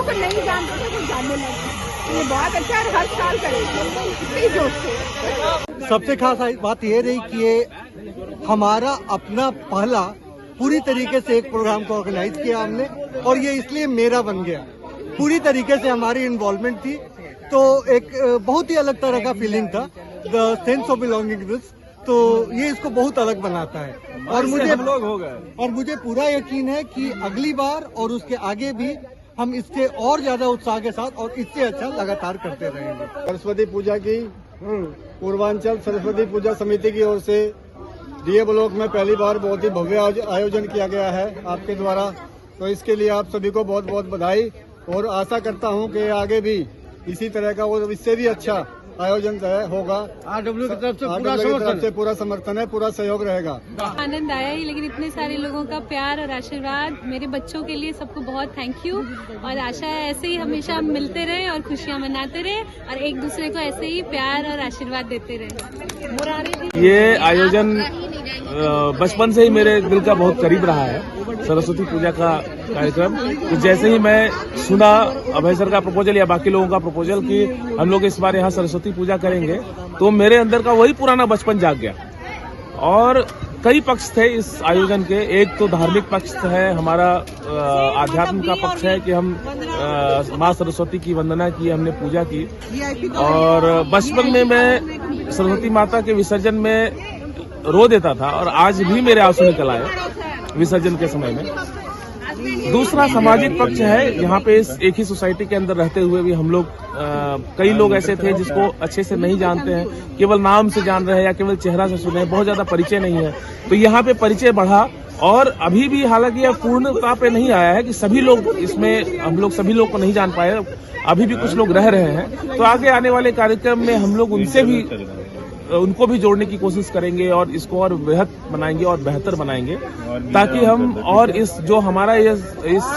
को नहीं जानते थे वो जानने लगे। ये बहुत अच्छा है, हर साल करेंगे जोश से। सबसे खास बात ये रही कि ये हमारा अपना पहला पूरी तरीके से एक प्रोग्राम को ऑर्गेनाइज किया हमने, और ये इसलिए मेरा बन गया। पूरी तरीके से हमारी इन्वॉल्वमेंट थी, तो एक बहुत ही अलग तरह का फीलिंग था, द सेंस ऑफ बिलोंगिंगनेस। तो ये इसको बहुत अलग बनाता है, और मुझे पूरा यकीन है कि अगली बार और उसके आगे भी हम इससे और ज्यादा उत्साह के साथ और इससे अच्छा लगातार करते रहेंगे। सरस्वती पूजा की पूर्वांचल सरस्वती पूजा समिति की ओर से डीए ब्लॉक में पहली बार बहुत ही भव्य आयोजन किया गया है आपके द्वारा, तो इसके लिए आप सभी को बहुत बहुत बधाई, और आशा करता हूं कि आगे भी इसी तरह का और इससे भी अच्छा आयोजन होगा। आरडब्ल्यू की तरफ से पूरा समर्थन है, पूरा सहयोग रहेगा। आनंद आया ही, लेकिन इतने सारे लोगों का प्यार और आशीर्वाद, मेरे बच्चों के लिए सबको बहुत थैंक यू, और आशा है ऐसे ही हमेशा मिलते रहे और खुशियां मनाते रहे और एक दूसरे को ऐसे ही प्यार और आशीर्वाद देते रहे। ये आयोजन बचपन से ही मेरे दिल का बहुत करीब रहा है, सरस्वती पूजा का कार्यक्रम। तो जैसे ही मैं सुना अभय सर का प्रपोजल या बाकी लोगों का प्रपोजल कि हम लोग इस बार यहाँ सरस्वती पूजा करेंगे, तो मेरे अंदर का वही पुराना बचपन जाग गया। और कई पक्ष थे इस आयोजन के, एक तो धार्मिक पक्ष है, हमारा आध्यात्म का पक्ष है कि हम माँ सरस्वती की वंदना की, हमने पूजा की। और बचपन में मैं सरस्वती माता के विसर्जन में रो देता था, और आज भी मेरे आंसू निकल आए विसर्जन के समय में। दूसरा सामाजिक पक्ष है, यहाँ पे इस एक ही सोसाइटी के अंदर रहते हुए भी हम लोग कई लोग ऐसे थे जिसको अच्छे से नहीं जानते हैं, केवल नाम से जान रहे हैं या केवल चेहरा से सुने, बहुत ज्यादा परिचय नहीं है। तो यहाँ पे परिचय बढ़ा, और अभी भी हालांकि यह पूर्णता पे नहीं आया है कि सभी लोग इसमें, हम लोग सभी लोग को नहीं जान पाए, अभी भी कुछ लोग रह रहे हैं। तो आगे आने वाले कार्यक्रम में हम लोग उनको भी जोड़ने की कोशिश करेंगे और इसको और बेहद बनाएंगे और बेहतर बनाएंगे, ताकि हम और इस जो हमारा इस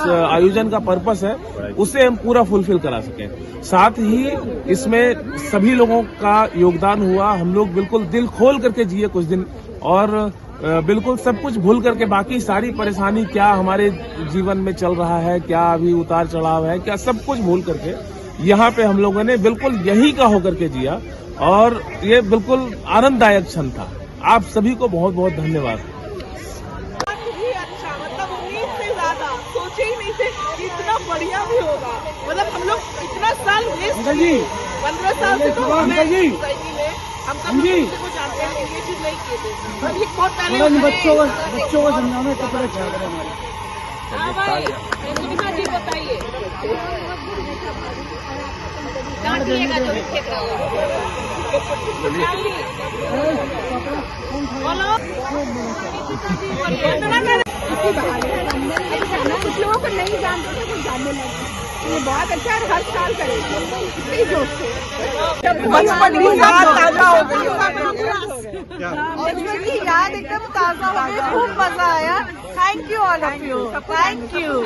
आयोजन का पर्पस है उसे हम पूरा फुलफिल करा सकें। साथ ही इसमें सभी लोगों का योगदान हुआ, हम लोग बिल्कुल दिल खोल करके जिए कुछ दिन, और बिल्कुल सब कुछ भूल करके, बाकी सारी परेशानी क्या हमारे जीवन में चल रहा है, क्या अभी उतार चढ़ाव है, क्या सब कुछ भूल करके यहाँ पे हम लोगों ने बिल्कुल यही का होकर के जिया, और ये बिल्कुल आनंददायक क्षण था। आप सभी को बहुत बहुत धन्यवाद। अच्छा, मतलब उम्मीद से ज्यादा सोचे ही नहीं थे कि इतना बढ़िया भी होगा। मतलब हम लोग इतना साल वेस्ट, 15 साल से तो हम सब को जानते हैं, ये चीज नहीं किए थे। अभी बहुत पहले बच्चों को समझाना कपड़े जी बताइए, डांटिएगा जो फेंक रहा हो। कुछ लोगों को नहीं जानते थे वो जानने लगे। ये बहुत अच्छा है, हर साल करेंगे जोश से। बचपन की याद ताजा हो गई, बचपन की याद एकदम ताजा हो गई, खूब मजा आया। Thank you all of you, thank you.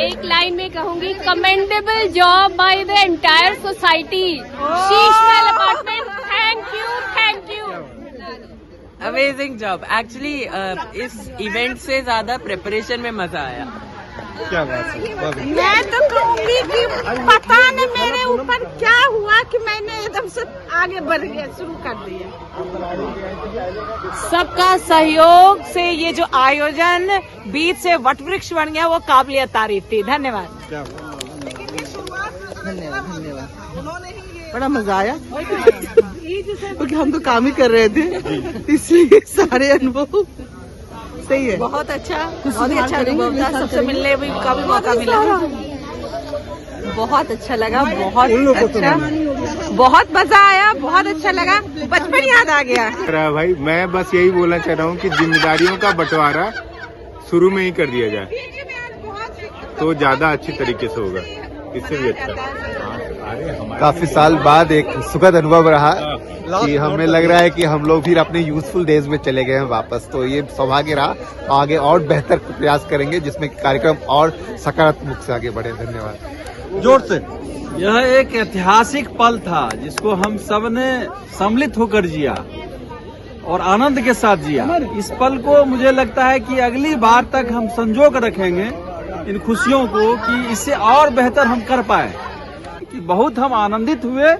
एक लाइन में कहूंगी, commendable job by the entire society, Sheesh Mahal apartment, thank you, thank you. Amazing job. Actually इस इवेंट से ज्यादा प्रिपरेशन में मजा आया। क्या बात है। मैं तो कहूँगी कि पता नहीं मेरे ऊपर क्या हुआ कि मैंने एकदम से आगे बढ़ गया, शुरू कर दिया। सबका सहयोग से ये जो आयोजन बीच से वटवृक्ष बन गया, वो काबिलियत तारीफ थी। धन्यवाद। धन्यवाद। बड़ा मजा आया क्योंकि हम तो काम ही कर रहे थे, इसलिए सारे अनुभव सही है। बहुत अच्छा, बहुत ही अच्छा अनुभव था। सबसे मिलने का भी मौका मिला, बहुत अच्छा लगा, बहुत अच्छा, बहुत मजा आया, बहुत अच्छा लगा, बचपन याद आ गया। भाई मैं बस यही बोलना चाह रहा हूँ कि जिम्मेदारियों का बंटवारा शुरू में ही कर दिया जाए तो ज्यादा अच्छी तरीके से होगा, इससे भी अच्छा। काफी साल बाद एक सुखद अनुभव रहा कि हमें लग रहा है कि हम लोग फिर अपने यूथफुल डेज में चले गए हैं वापस, तो ये सौभाग्य रहा। आगे और बेहतर प्रयास करेंगे जिसमें कार्यक्रम और सकारात्मक से आगे बढ़े। धन्यवाद। जोर से। यह एक ऐतिहासिक पल था जिसको हम सब ने सम्मिलित होकर जिया और आनंद के साथ जिया। इस पल को मुझे लगता है कि अगली बार तक हम संजो कर रखेंगे इन खुशियों को कि इससे और बेहतर हम कर पाए, कि बहुत हम आनंदित हुए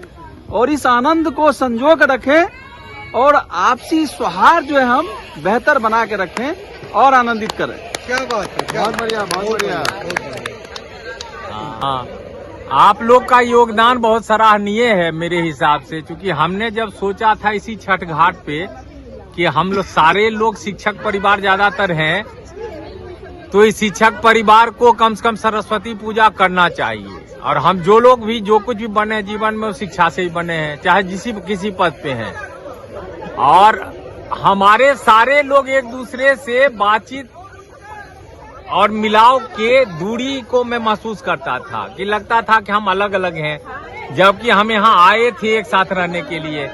और इस आनंद को संजो कर रखें और आपसी सौहार्द जो है हम बेहतर बना के रखें और आनंदित करें। क्या बात है, बहुत बढ़िया, बहुत बढ़िया। हाँ, आप लोग का योगदान बहुत सराहनीय है मेरे हिसाब से, क्योंकि हमने जब सोचा था इसी छठ घाट पे कि हम लोग सारे लोग शिक्षक परिवार ज्यादातर हैं, तो इस शिक्षक परिवार को कम से कम सरस्वती पूजा करना चाहिए। और हम जो लोग भी जो कुछ भी बने जीवन में शिक्षा से ही बने हैं, चाहे किसी पद पे हैं। और हमारे सारे लोग एक दूसरे से बातचीत और मिलाव के दूरी को मैं महसूस करता था कि लगता था कि हम अलग अलग हैं, जबकि हम यहाँ आए थे एक साथ रहने के लिए।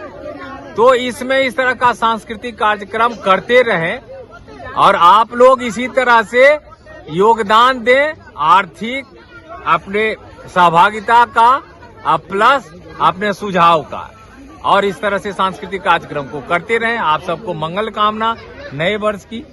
तो इसमें इस तरह का सांस्कृतिक कार्यक्रम करते रहें और आप लोग इसी तरह से योगदान दें, आर्थिक अपने सहभागिता का प्लस अपने सुझाव का, और इस तरह से सांस्कृतिक कार्यक्रम को करते रहें। आप सबको मंगल कामना नए वर्ष की।